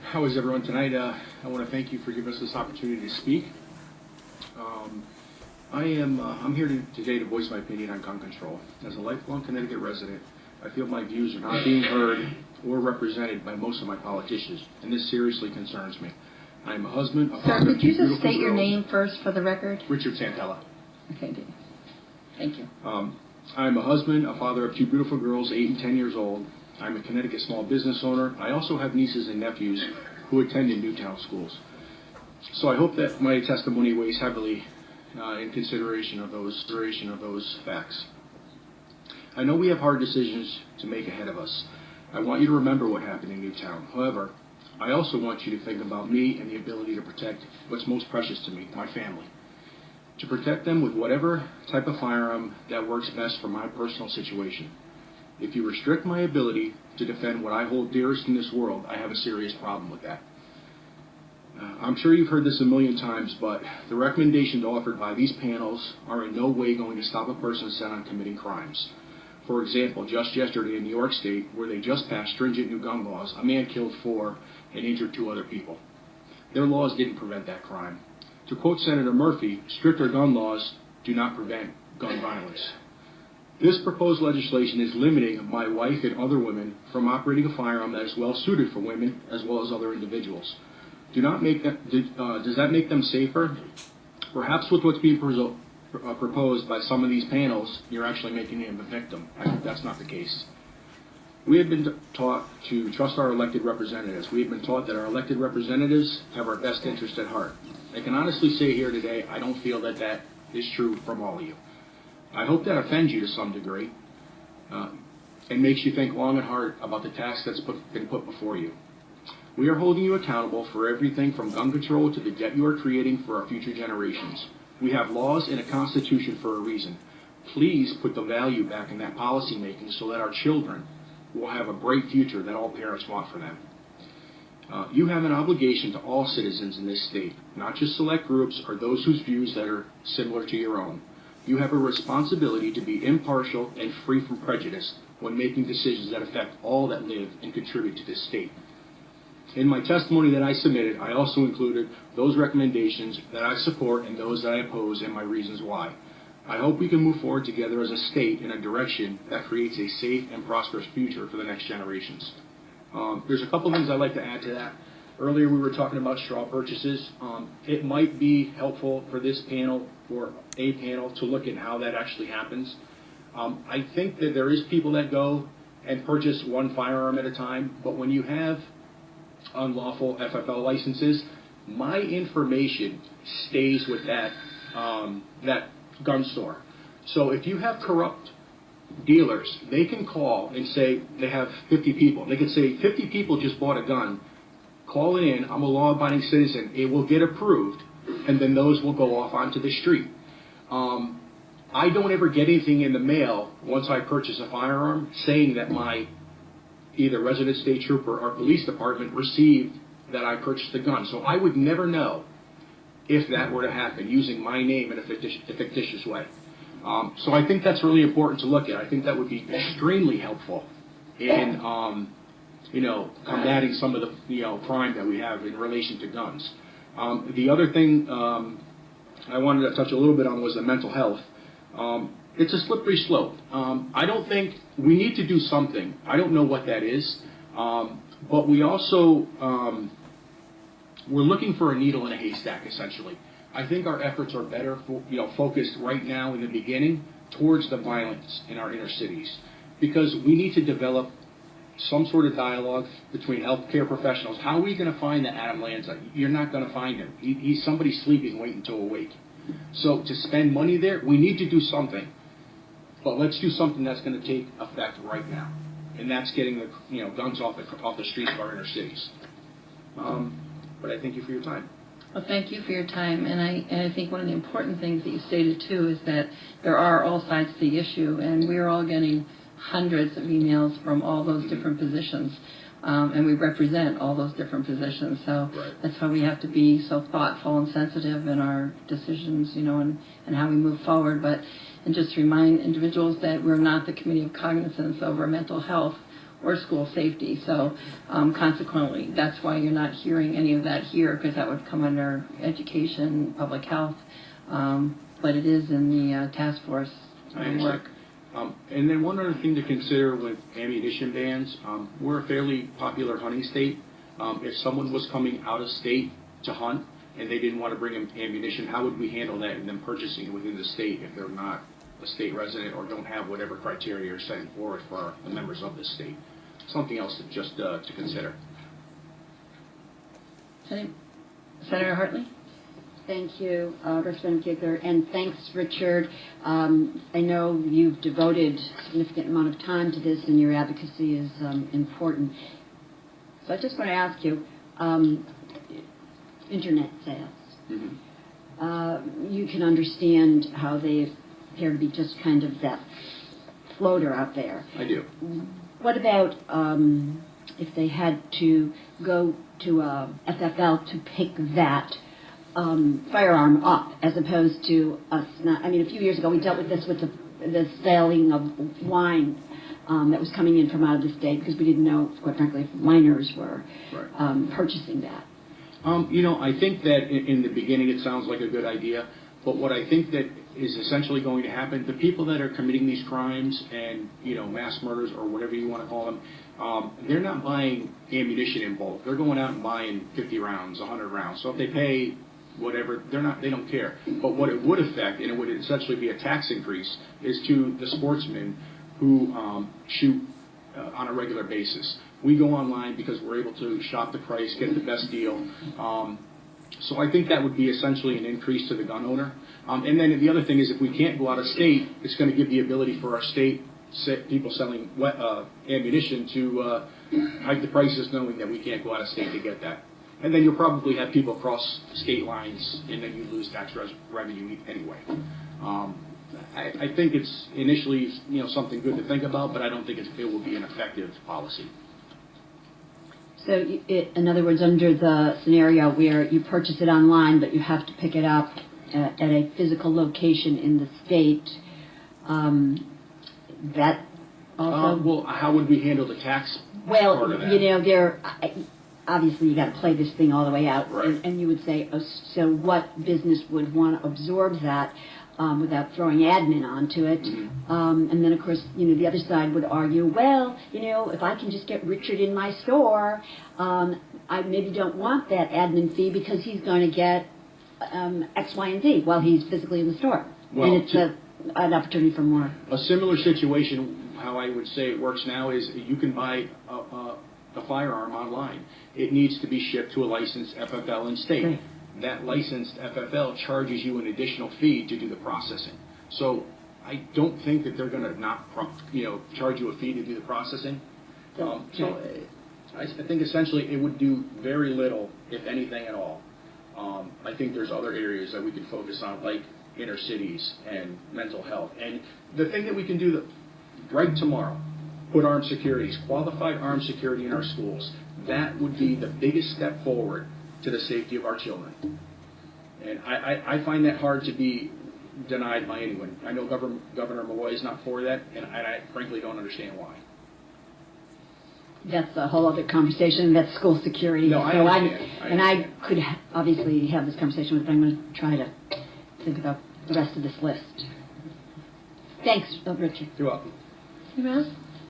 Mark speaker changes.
Speaker 1: How is everyone tonight? I want to thank you for giving us this opportunity to speak. I'm here today to voice my opinion on gun control. As a lifelong Connecticut resident, I feel my views are not being heard or represented by most of my politicians, and this seriously concerns me. I am a husband, a
Speaker 2: Sir,
Speaker 1: father
Speaker 2: could
Speaker 1: of two
Speaker 2: you just
Speaker 1: beautiful
Speaker 2: state your
Speaker 1: girls.
Speaker 2: name first for the record?
Speaker 1: Richard Santella.
Speaker 2: Okay, thank you.
Speaker 1: I'm a husband, a father of two beautiful girls, 8 and 10 years old. I'm a Connecticut small business owner. I also have nieces and nephews who attend in Newtown schools. So I hope that my testimony weighs heavily in consideration of those facts. I know we have hard decisions to make ahead of us. I want you to remember what happened in Newtown. However, I also want you to think about me and the ability to protect what's most precious to me, my family. To protect them with whatever type of firearm that works best for my personal situation. If you restrict my ability to defend what I hold dearest in this world, I have a serious problem with that. I'm sure you've heard this a million times, but the recommendations offered by these panels are in no way going to stop a person set on committing crimes. For example, just yesterday in New York State, where they just passed stringent new gun laws, a man killed 4 and injured 2 other people. Their laws didn't prevent that crime. To quote Senator Murphy, stricter gun laws do not prevent gun violence. This proposed legislation is limiting my wife and other women from operating a firearm that is well suited for women as well as other individuals. Does that make them safer? Perhaps with what's being proposed by some of these panels, you're actually making them a victim. I hope that's not the case. We have been taught to trust our elected representatives. We have been taught that our elected representatives have our best interest at heart. I can honestly say here today, I don't feel that that is true from all of you. I hope that offends you to some degree and makes you think long and hard about the task that's been put before you. We are holding you accountable for everything from gun control to the debt you are creating for our future generations. We have laws and a constitution for a reason. Please put the value back in that policy making so that our children will have a bright future that all parents want for them. You have an obligation to all citizens in this state, not just select groups or those whose views that are similar to your own. You have a responsibility to be impartial and free from prejudice when making decisions that affect all that live and contribute to this state. In my testimony that I submitted, I also included those recommendations that I support and those that I oppose and my reasons why. I hope we can move forward together as a state in a direction that creates a safe and prosperous future for the next generations. There's a couple things I'd like to add to that. Earlier we were talking about straw purchases. It might be helpful for this panel or a panel to look at how that actually happens. I think that there is people that go and purchase one firearm at a time, but when you have unlawful FFL licenses, my information stays with that gun store. So if you have corrupt dealers, they can call and say they have 50 people. They can say 50 people just bought a gun. Call it in. I'm a law-abiding citizen. It will get approved, and then those will go off onto the street. I don't ever get anything in the mail once I purchase a firearm saying that my either resident state trooper or police department received that I purchased the gun. So I would never know if that were to happen using my name in a fictitious way. So I think that's really important to look at. I think that would be extremely helpful in combating some of the crime that we have in relation to guns. The other thing I wanted to touch a little bit on was the mental health. It's a slippery slope. I don't think we need to do something. I don't know what that is, but we also we're looking for a needle in a haystack, essentially. I think our efforts are better, focused right now in the beginning towards the violence in our inner cities, because we need to develop some sort of dialogue between healthcare professionals. How are we going to find the Adam Lanza? You're not going to find him. He's somebody sleeping, waiting to awake. So to spend money there, we need to do something. But let's do something that's going to take effect right now, and that's getting the guns off the streets of our inner cities. But I thank you for your time.
Speaker 2: Well, thank you for your time, and I think one of the important things that you stated too is that there are all sides to the issue, and we're all getting hundreds of emails from all those different positions, and we represent all those different positions. So
Speaker 1: Right.
Speaker 2: That's why we have to be so thoughtful and sensitive in our decisions, and how we move forward. And just remind individuals that we're not the Committee of Cognizance over mental health. or school safety. So consequently, that's why you're not hearing any of that here, because that would come under education, public health, but it is in the task force work.
Speaker 1: And then one other thing to consider with ammunition bans, we're a fairly popular hunting state. If someone was coming out of state to hunt and they didn't want to bring ammunition, how would we handle that and them purchasing it within the state if they're not a state resident or don't have whatever criteria are setting forward for the members of the state? Something else to just to consider.
Speaker 2: Senator Hartley?
Speaker 3: Thank you, Representative Giggler, and thanks, Richard. I know you've devoted a significant amount of time to this, and your advocacy is important. So I just want to ask you, internet sales. You can understand how they appear to be just kind of that floater out there.
Speaker 1: I do.
Speaker 3: What about if they had to go to a FFL to pick that firearm up, as opposed to us not? I mean, a few years ago we dealt with this with the selling of wine that was coming in from out of the state, because we didn't know, quite frankly, if minors were purchasing that.
Speaker 1: I think that in the beginning it sounds like a good idea, but what I think that is essentially going to happen, the people that are committing these crimes and, mass murders or whatever you want to call them, they're not buying ammunition in bulk. They're going out and buying 50 rounds, 100 rounds. So if they pay whatever, they don't care. But what it would affect, and it would essentially be a tax increase, is to the sportsmen who shoot on a regular basis. We go online because we're able to shop the price, get the best deal. So I think that would be essentially an increase to the gun owner. And then the other thing is, if we can't go out of state, it's going to give the ability for our state people selling ammunition to hike the prices, knowing that we can't go out of state to get that. And then you'll probably have people cross state lines, and then you lose tax revenue anyway. I think it's initially something good to think about, but I don't think it will be an effective policy.
Speaker 3: So, in other words, under the scenario where you purchase it online, but you have to pick it up at a physical location in the state, that also...
Speaker 1: well, how would we handle the tax part of that?
Speaker 3: There... Obviously, you got to play this thing all the way out,
Speaker 1: right.
Speaker 3: And you would say, so what business would want to absorb that without throwing admin onto it? And then, of course, the other side would argue, well, if I can just get Richard in my store, I maybe don't want that admin fee because he's going to get X, Y, and Z while he's physically in the store.
Speaker 1: Well,
Speaker 3: and it's an opportunity for more.
Speaker 1: A similar situation, how I would say it works now, is you can buy a firearm online. It needs to be shipped to a licensed FFL in state.
Speaker 3: Right.
Speaker 1: That licensed FFL charges you an additional fee to do the processing. So I don't think that they're going to not charge you a fee to do the processing. I think essentially it would do very little, if anything at all. I think there's other areas that we could focus on, like inner cities and mental health. And the thing that we can do right tomorrow, put armed securities, qualified armed security in our schools. That would be the biggest step forward to the safety of our children. And I find that hard to be denied by anyone. I know Governor Malloy is not for that, and I frankly don't understand why.
Speaker 3: That's a whole other conversation. That's school security.
Speaker 1: No, I understand.
Speaker 3: I could obviously have this conversation with, but I'm going to try to think about the rest of this list. Thanks, Richard.
Speaker 1: You're welcome.
Speaker 2: You asked?